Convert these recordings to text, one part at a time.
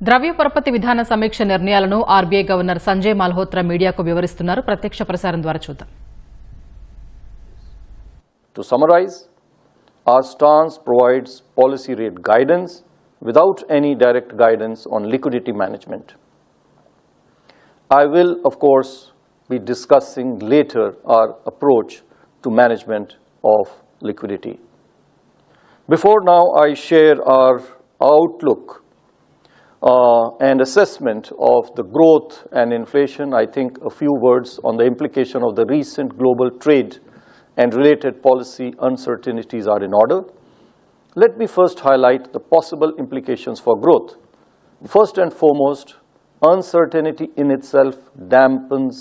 ద్రవ్య పరపతి విధాన సమీక్ష నిర్ణయాలను RBI గవర్నర్ సంజయ్ మల్హోత్రా మీడియాకు వివరిస్తున్నారు. ప్రత్యక్ష ప్రసారం ద్వారా చూద్దాం. To summarize, our stance provides policy rate guidance without any direct guidance on liquidity management. I will, of course, be discussing later our approach to management of liquidity. Before now, I share our outlook and assessment of the growth and inflation. I think a few words on the implication of the recent global trade and related policy uncertainties are in order. Let me first highlight the possible implications for growth. First and foremost, uncertainty in itself dampens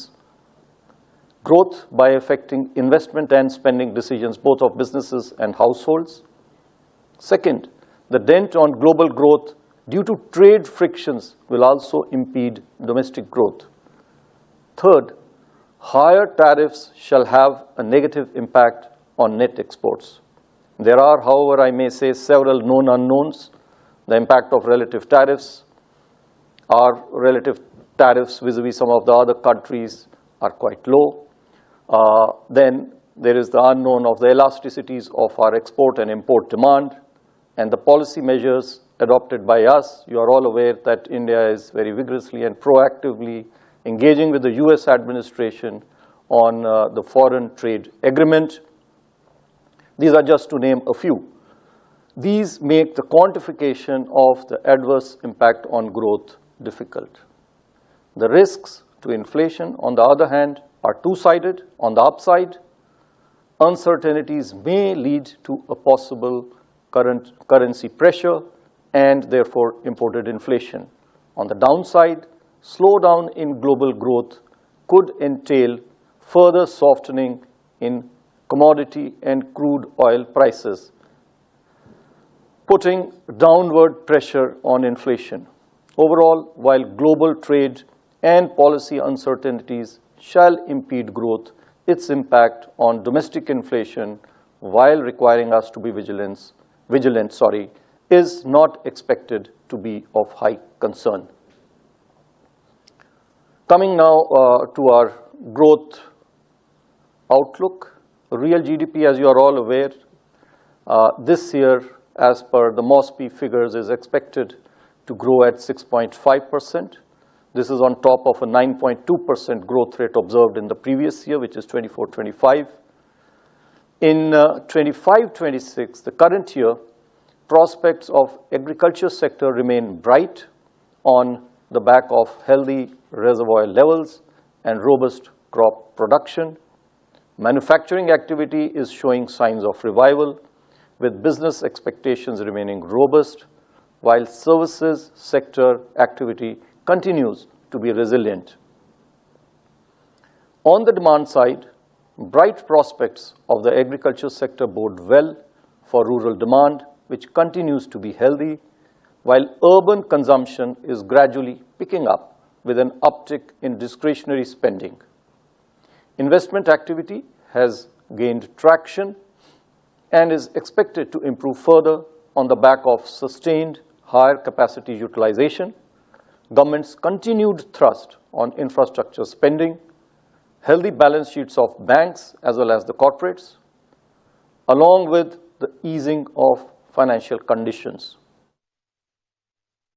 growth by affecting investment and spending decisions both of businesses and households. Second, the dent on global growth due to trade frictions will also impede domestic growth. Third, higher tariffs shall have a negative impact on net exports. There are, however, I may say, several known unknowns. The impact of relative tariffs, our relative tariffs vis-a-vis some of the other countries are quite low. Then there is the unknown of the elasticities of our export and import demand and the policy measures adopted by us. You are all aware that India is very vigorously and proactively engaging with the US administration on the foreign trade agreement. These are just to name a few. These make the quantification of the adverse impact on growth difficult. The risks to inflation, on the other hand, are two-sided. On the upside, uncertainties may lead to a possible currency pressure and therefore imported inflation. On the downside, slowdown in global growth could entail further softening in commodity and crude oil prices, putting downward pressure on inflation. Overall, while global trade and policy uncertainties shall impede growth, its impact on domestic inflation, while requiring us to be vigilant, is not expected to be of high concern. Coming now to our growth outlook, real GDP, as you are all aware, this year, as per the MOSPI figures, is expected to grow at 6.5%. This is on top of a 9.2% growth rate observed in the previous year, which is 24-25. In 25-26, the current year, prospects of agriculture sector remain bright on the back of healthy reservoir levels and robust crop production. Manufacturing activity is showing signs of revival, with business expectations remaining robust, while services sector activity continues to be resilient. On the demand side, bright prospects of the agriculture sector bode well for rural demand, which continues to be healthy, while urban consumption is gradually picking up with an uptick in discretionary spending. Investment activity has gained traction and is expected to improve further on the back of sustained higher capacity utilization, government's continued thrust on infrastructure spending, healthy balance sheets of banks as well as the corporates, along with the easing of financial conditions.